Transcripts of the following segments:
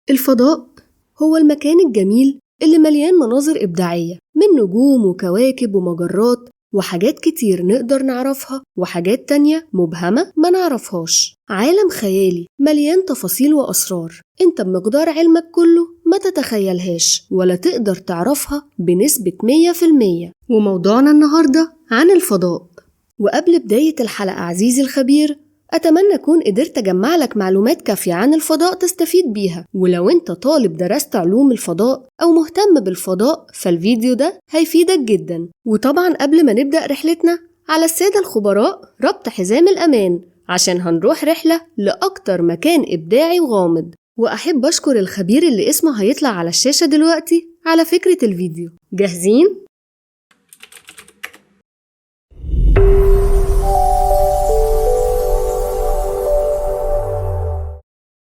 الفضاء هو المكان الجميل اللي مليان مناظر إبداعية من نجوم وكواكب ومجرات وحاجات كتير نقدر نعرفها وحاجات تانية مبهمة ما نعرفهاش. عالم خيالي مليان تفاصيل وأسرار انت بمقدار علمك كله ما تتخيلهاش ولا تقدر تعرفها بنسبة 100%. وموضوعنا النهاردة عن الفضاء. وقبل بداية الحلقة عزيزي الخبير، أتمنى أكون قدرت أجمع لك معلومات كافية عن الفضاء تستفيد بيها. ولو أنت طالب درست علوم الفضاء أو مهتم بالفضاء فالفيديو ده هيفيدك جدا. وطبعا قبل ما نبدأ رحلتنا على السادة الخبراء ربط حزام الأمان عشان هنروح رحلة لأكتر مكان إبداعي وغامض. وأحب أشكر الخبير اللي اسمه هيطلع على الشاشة دلوقتي على فكرة الفيديو. جاهزين؟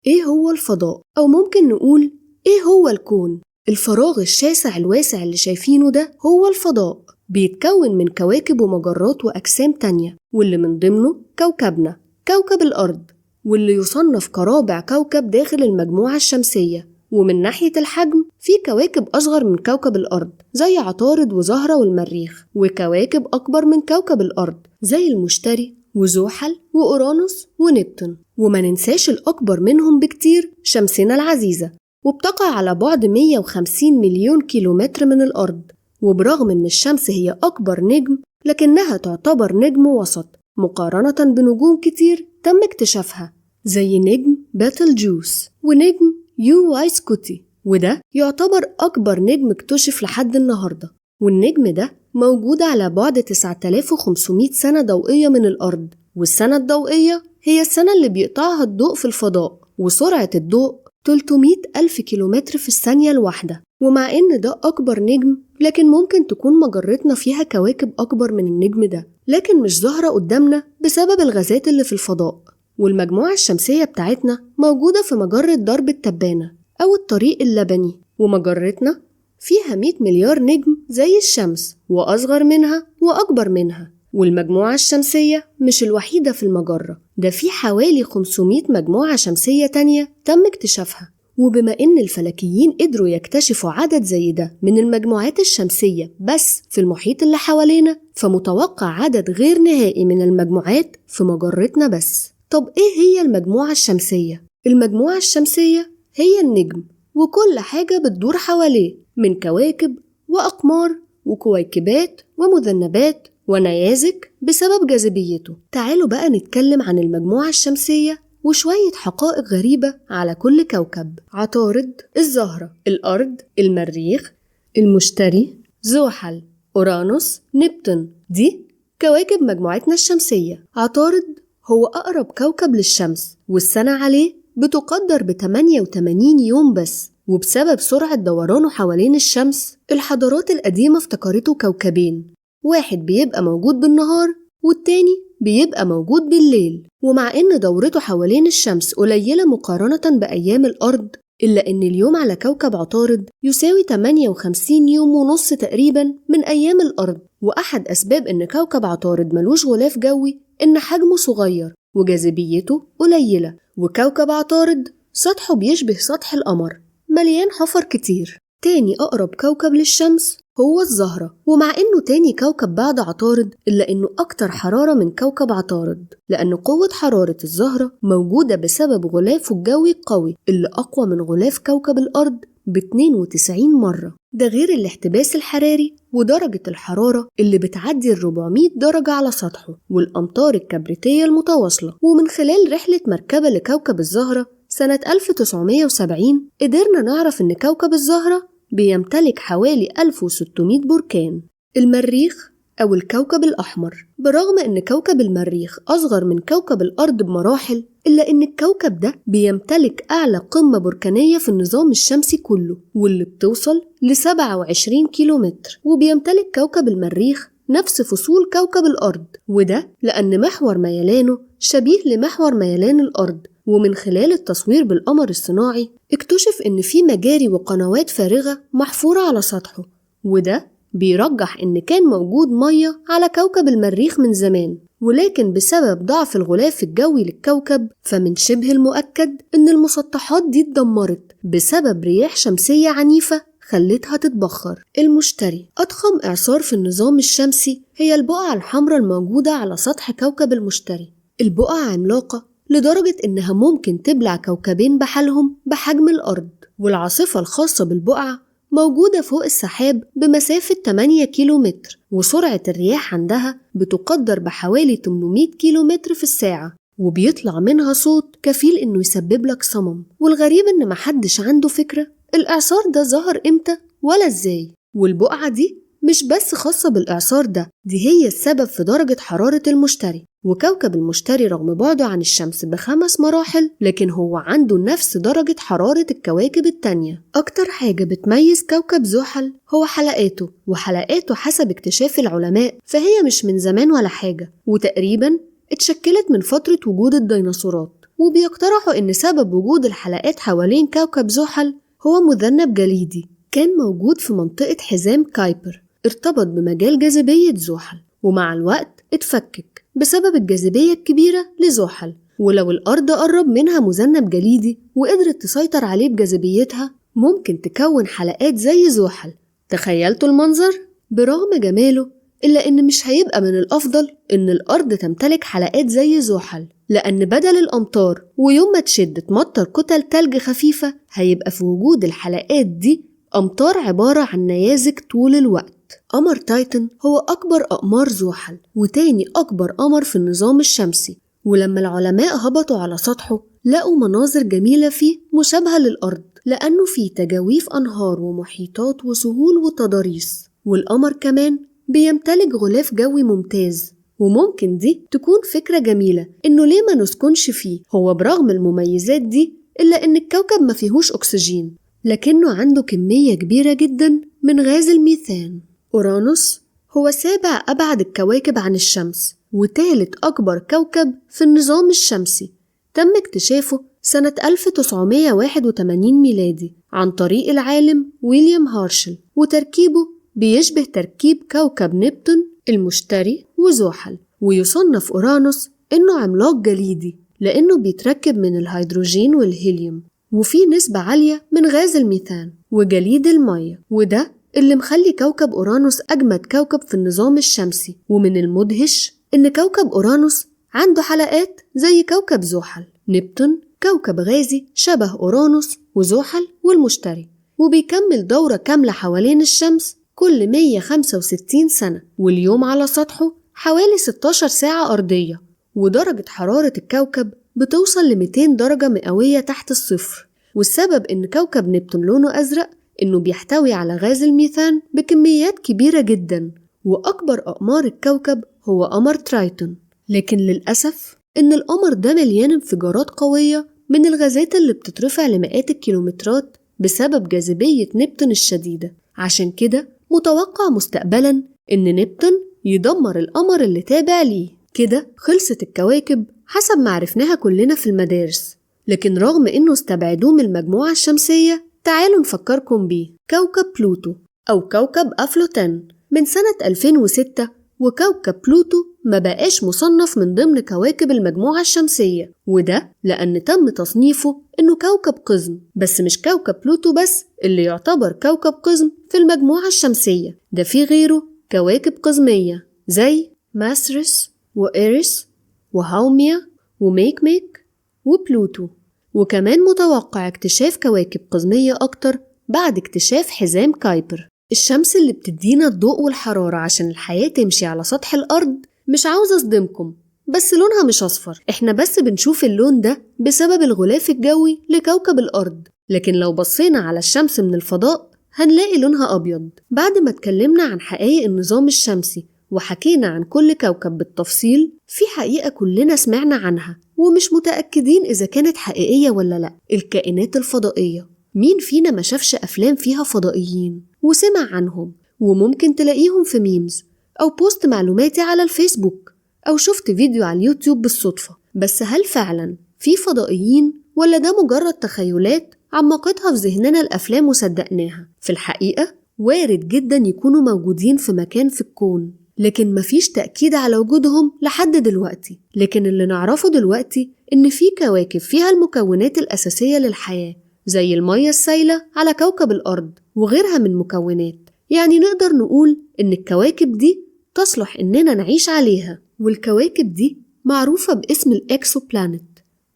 إيه هو الفضاء؟ أو ممكن نقول إيه هو الكون؟ الفراغ الشاسع الواسع اللي شايفينه ده هو الفضاء. بيتكون من كواكب ومجرات وأجسام تانية، واللي من ضمنه كوكبنا كوكب الأرض، واللي يصنف كرابع كوكب داخل المجموعة الشمسية. ومن ناحية الحجم في كواكب أصغر من كوكب الأرض زي عطارد وزهرة والمريخ، وكواكب أكبر من كوكب الأرض زي المشتري وزحل وأورانوس ونبتون. وما ننساش الأكبر منهم بكتير شمسنا العزيزة، وبتقع على بعد 150 مليون كيلومتر من الأرض. وبرغم إن الشمس هي أكبر نجم لكنها تعتبر نجم وسط مقارنة بنجوم كتير تم اكتشافها زي نجم باتلجوس ونجم يو واي سكوتي، وده يعتبر أكبر نجم اكتشف لحد النهاردة. والنجم ده موجود على بعد 9500 سنة ضوئية من الأرض، والسنة الضوئية هي السنة اللي بيقطعها الضوء في الفضاء، وسرعة الضوء 300 ألف كيلومتر في الثانية الواحدة. ومع إن ده أكبر نجم لكن ممكن تكون مجرتنا فيها كواكب أكبر من النجم ده، لكن مش ظاهرة قدامنا بسبب الغازات اللي في الفضاء. والمجموعة الشمسية بتاعتنا موجودة في مجرة درب التبانة أو الطريق اللبني، ومجرتنا فيها 100 مليار نجم زي الشمس، وأصغر منها وأكبر منها. والمجموعة الشمسية مش الوحيدة في المجرة، ده في حوالي 500 مجموعة شمسية تانية تم اكتشافها. وبما إن الفلكيين قدروا يكتشفوا عدد زي ده من المجموعات الشمسية بس في المحيط اللي حوالينا، فمتوقع عدد غير نهائي من المجموعات في مجرتنا بس. طب إيه هي المجموعة الشمسية؟ المجموعة الشمسية هي النجم وكل حاجة بتدور حواليه من كواكب وأقمار وكويكبات ومذنبات ونيازك بسبب جاذبيته. تعالوا بقى نتكلم عن المجموعة الشمسية وشوية حقائق غريبة على كل كوكب: عطارد، الزهرة، الأرض، المريخ، المشتري، زحل، أورانوس، نبتون. دي كواكب مجموعتنا الشمسية. عطارد هو أقرب كوكب للشمس، والسنة عليه بتقدر ب88 يوم بس. وبسبب سرعة دورانه حوالين الشمس الحضارات القديمة افتكرته كوكبين، واحد بيبقى موجود بالنهار والتاني بيبقى موجود بالليل. ومع إن دورته حوالين الشمس قليلة مقارنة بأيام الأرض، إلا إن اليوم على كوكب عطارد يساوي 58 يوم ونص تقريبا من أيام الأرض. وأحد أسباب إن كوكب عطارد ملوش غلاف جوي إن حجمه صغير وجاذبيته قليلة. وكوكب عطارد سطحه بيشبه سطح القمر، مليان حفر كتير. تاني أقرب كوكب للشمس هو الزهرة، ومع إنه تاني كوكب بعد عطارد إلا إنه أكتر حرارة من كوكب عطارد، لأن قوة حرارة الزهرة موجودة بسبب غلافه الجوي القوي اللي أقوى من غلاف كوكب الأرض ب92 مرة. ده غير الاحتباس الحراري ودرجة الحرارة اللي بتعدي 400 درجة على سطحه، والأمطار الكبريتية المتواصلة. ومن خلال رحلة مركبة لكوكب الزهرة سنة 1970 قدرنا نعرف إن كوكب الزهرة بيمتلك حوالي 1600 بركان. المريخ أو الكوكب الأحمر، برغم إن كوكب المريخ أصغر من كوكب الأرض بمراحل، إلا إن الكوكب ده بيمتلك أعلى قمة بركانية في النظام الشمسي كله، واللي بتوصل ل27 كيلومتر. وبيمتلك كوكب المريخ نفس فصول كوكب الأرض، وده لأن محور ميلانه شبيه لمحور ميلان الأرض. ومن خلال التصوير بالقمر الصناعي اكتشف إن في مجاري وقنوات فارغة محفورة على سطحه، وده بيرجح إن كان موجود مية على كوكب المريخ من زمان. ولكن بسبب ضعف الغلاف الجوي للكوكب فمن شبه المؤكد إن المسطحات دي اتدمرت بسبب رياح شمسية عنيفة خلتها تتبخر. المشتري أضخم إعصار في النظام الشمسي هي البقعة الحمراء الموجودة على سطح كوكب المشتري. البقعة عملاقة لدرجة إنها ممكن تبلع كوكبين بحالهم بحجم الأرض، والعاصفة الخاصة بالبقعة موجودة فوق السحاب بمسافة 8 كيلومتر، وسرعة الرياح عندها بتقدر بحوالي 800 كيلومتر في الساعة، وبيطلع منها صوت كفيل إنه يسبب لك صمم. والغريب إن محدش عنده فكرة الإعصار ده ظهر إمتى ولا إزاي. والبقعة دي مش بس خاصة بالإعصار ده، دي هي السبب في درجة حرارة المشتري. وكوكب المشتري رغم بعده عن الشمس ب5 مراحل لكن هو عنده نفس درجة حرارة الكواكب التانية. أكتر حاجة بتميز كوكب زحل هو حلقاته، وحلقاته حسب اكتشاف العلماء فهي مش من زمان ولا حاجة، وتقريبا اتشكلت من فترة وجود الديناصورات. وبيقترحوا إن سبب وجود الحلقات حوالين كوكب زحل هو مذنب جليدي كان موجود في منطقة حزام كايبر، ارتبط بمجال جاذبية زحل، ومع الوقت اتفكك بسبب الجاذبية الكبيرة لزحل. ولو الأرض قرب منها مذنب جليدي وقدرت تسيطر عليه بجاذبيتها ممكن تكون حلقات زي زحل. تخيلتوا المنظر؟ برغم جماله إلا إن مش هيبقى من الأفضل إن الأرض تمتلك حلقات زي زحل، لأن بدل الأمطار ويوم ما تشد تمطر كتل تلج خفيفة هيبقى في وجود الحلقات دي أمطار عبارة عن نيازك طول الوقت. قمر تايتن هو أكبر أقمار زحل وتاني أكبر قمر في النظام الشمسي، ولما العلماء هبطوا على سطحه لقوا مناظر جميلة فيه مشابهة للأرض لأنه فيه تجاويف أنهار ومحيطات وسهول وتضاريس. والقمر كمان بيمتلك غلاف جوي ممتاز، وممكن دي تكون فكرة جميلة إنه ليه ما نسكنش فيه. هو برغم المميزات دي إلا إن الكوكب ما فيهوش أكسجين، لكنه عنده كمية كبيرة جدا من غاز الميثان. أورانوس هو سابع أبعد الكواكب عن الشمس وثالث أكبر كوكب في النظام الشمسي. تم اكتشافه سنة 1981 ميلادي عن طريق العالم ويليام هارشل، وتركيبه بيشبه تركيب كوكب نبتون المشتري وزحل. ويصنف أورانوس إنه عملاق جليدي لأنه بيتركب من الهيدروجين والهيليوم وفيه نسبة عالية من غاز الميثان وجليد المية، وده اللي مخلي كوكب أورانوس أجمد كوكب في النظام الشمسي. ومن المدهش إن كوكب أورانوس عنده حلقات زي كوكب زحل. نبتون كوكب غازي شبه أورانوس وزحل والمشتري، وبيكمل دورة كاملة حوالين الشمس كل 165 سنة، واليوم على سطحه حوالي 16 ساعة أرضية. ودرجة حرارة الكوكب بتوصل ل 200 درجة مئوية تحت الصفر. والسبب إن كوكب نبتون لونه أزرق إنه بيحتوي على غاز الميثان بكميات كبيرة جدا. وأكبر أقمار الكوكب هو قمر ترايتون، لكن للأسف إن القمر ده مليان انفجارات قوية من الغازات اللي بتترفع لمئات الكيلومترات بسبب جاذبية نبتون الشديدة. عشان كده متوقع مستقبلا إن نبتون يدمر القمر اللي تابع ليه. كده خلصت الكواكب حسب ما عرفناها كلنا في المدارس، لكن رغم إنه استبعدوه من المجموعة الشمسية تعالوا نفكركم بيه. كوكب بلوتو أو كوكب أفلوتان من سنة 2006، وكوكب بلوتو ما بقاش مصنف من ضمن كواكب المجموعة الشمسية، وده لأن تم تصنيفه إنه كوكب قزم. بس مش كوكب بلوتو بس اللي يعتبر كوكب قزم في المجموعة الشمسية، ده في غيره كواكب قزمية زي ماسرس وإيريس وهاوميا وميك وبلوتو. وكمان متوقع اكتشاف كواكب قزمية أكتر بعد اكتشاف حزام كايبر. الشمس اللي بتدينا الضوء والحرارة عشان الحياة تمشي على سطح الأرض. مش عاوزة أصدمكم بس لونها مش أصفر، احنا بس بنشوف اللون ده بسبب الغلاف الجوي لكوكب الأرض، لكن لو بصينا على الشمس من الفضاء هنلاقي لونها أبيض. بعد ما اتكلمنا عن حقائق النظام الشمسي وحكينا عن كل كوكب بالتفصيل، في حقيقة كلنا سمعنا عنها ومش متأكدين إذا كانت حقيقية ولا لأ: الكائنات الفضائية. مين فينا ما شافش أفلام فيها فضائيين وسمع عنهم؟ وممكن تلاقيهم في ميمز أو بوست معلوماتي على الفيسبوك أو شفت فيديو على اليوتيوب بالصدفة. بس هل فعلا في فضائيين ولا ده مجرد تخيلات عمقتها في ذهننا الأفلام وصدقناها؟ في الحقيقة وارد جدا يكونوا موجودين في مكان في الكون، لكن مفيش تأكيد على وجودهم لحد دلوقتي. لكن اللي نعرفه دلوقتي إن في كواكب فيها المكونات الأساسية للحياة زي المية السائلة على كوكب الأرض وغيرها من مكونات، يعني نقدر نقول إن الكواكب دي تصلح إننا نعيش عليها. والكواكب دي معروفة باسم الإكسوبلانت،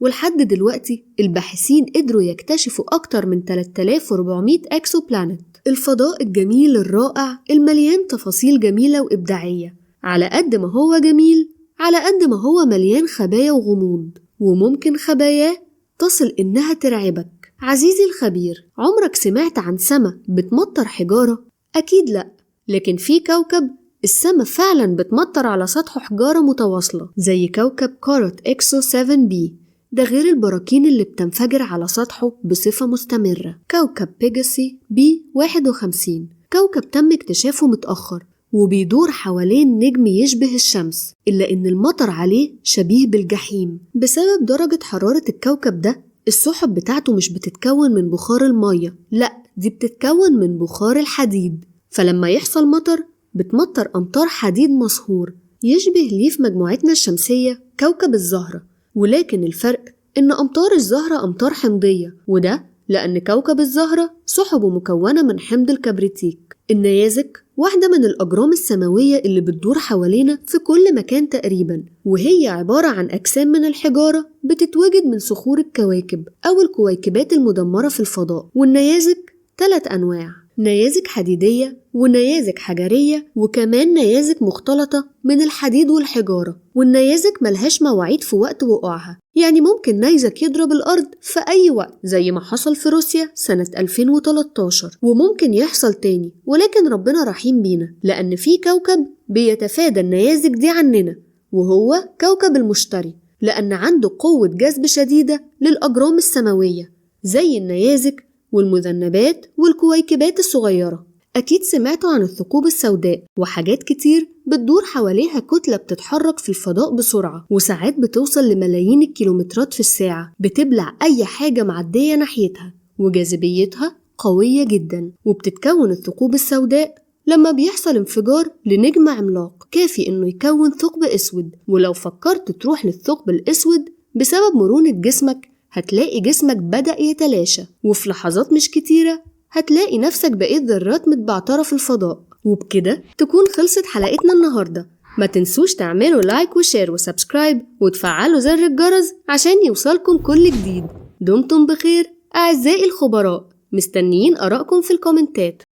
ولحد دلوقتي الباحثين قدروا يكتشفوا أكتر من 3400 إكسوبلانت. الفضاء الجميل الرائع المليان تفاصيل جميلة وإبداعية، على قد ما هو جميل على قد ما هو مليان خبايا وغموض، وممكن خباياه تصل إنها ترعبك. عزيزي الخبير، عمرك سمعت عن سما بتمطر حجارة؟ أكيد لأ، لكن في كوكب السما فعلا بتمطر على سطحه حجارة متواصلة زي كوكب كاروت إكسو 7b، ده غير البراكين اللي بتنفجر على سطحه بصفة مستمرة. كوكب بيجاسي B51 كوكب تم اكتشافه متأخر وبيدور حوالين نجم يشبه الشمس، إلا إن المطر عليه شبيه بالجحيم. بسبب درجة حرارة الكوكب ده السحب بتاعته مش بتتكون من بخار المية، لأ دي بتتكون من بخار الحديد، فلما يحصل مطر بتمطر أمطار حديد مصهور يشبه ليه في مجموعتنا الشمسية كوكب الزهرة. ولكن الفرق إن أمطار الزهرة أمطار حمضية، وده لأن كوكب الزهرة سحبه مكونة من حمض الكبريتيك. النيازك واحدة من الأجرام السماوية اللي بتدور حوالينا في كل مكان تقريبا، وهي عبارة عن أجسام من الحجارة بتتوجد من صخور الكواكب أو الكويكبات المدمرة في الفضاء. والنيازك 3 أنواع: نيازك حديدية ونيازك حجرية وكمان نيازك مختلطة من الحديد والحجارة. والنيازك ملهاش مواعيد في وقت وقوعها، يعني ممكن نيزك يضرب الأرض في أي وقت زي ما حصل في روسيا سنة 2013، وممكن يحصل تاني، ولكن ربنا رحيم بينا لأن في كوكب بيتفادى النيازك دي عننا، وهو كوكب المشتري، لأن عنده قوة جذب شديدة للأجرام السماوية زي النيازك والمذنبات والكويكبات الصغيرة. أكيد سمعتوا عن الثقوب السوداء وحاجات كتير بتدور حواليها كتلة بتتحرك في الفضاء بسرعة، وساعات بتوصل لملايين الكيلومترات في الساعة، بتبلع أي حاجة معدية ناحيتها، وجاذبيتها قوية جدا. وبتتكون الثقوب السوداء لما بيحصل انفجار لنجم عملاق كافي إنه يكون ثقب أسود. ولو فكرت تروح للثقب الأسود بسبب مرونة جسمك هتلاقي جسمك بدأ يتلاشى، وفي لحظات مش كتيرة هتلاقي نفسك بقيت ذرات متبعترة في الفضاء. وبكده تكون خلصت حلقتنا النهاردة. ما تنسوش تعملوا لايك وشير وسبسكرايب وتفعلوا زر الجرس عشان يوصلكم كل جديد. دمتم بخير أعزائي الخبراء، مستنيين آرائكم في الكومنتات.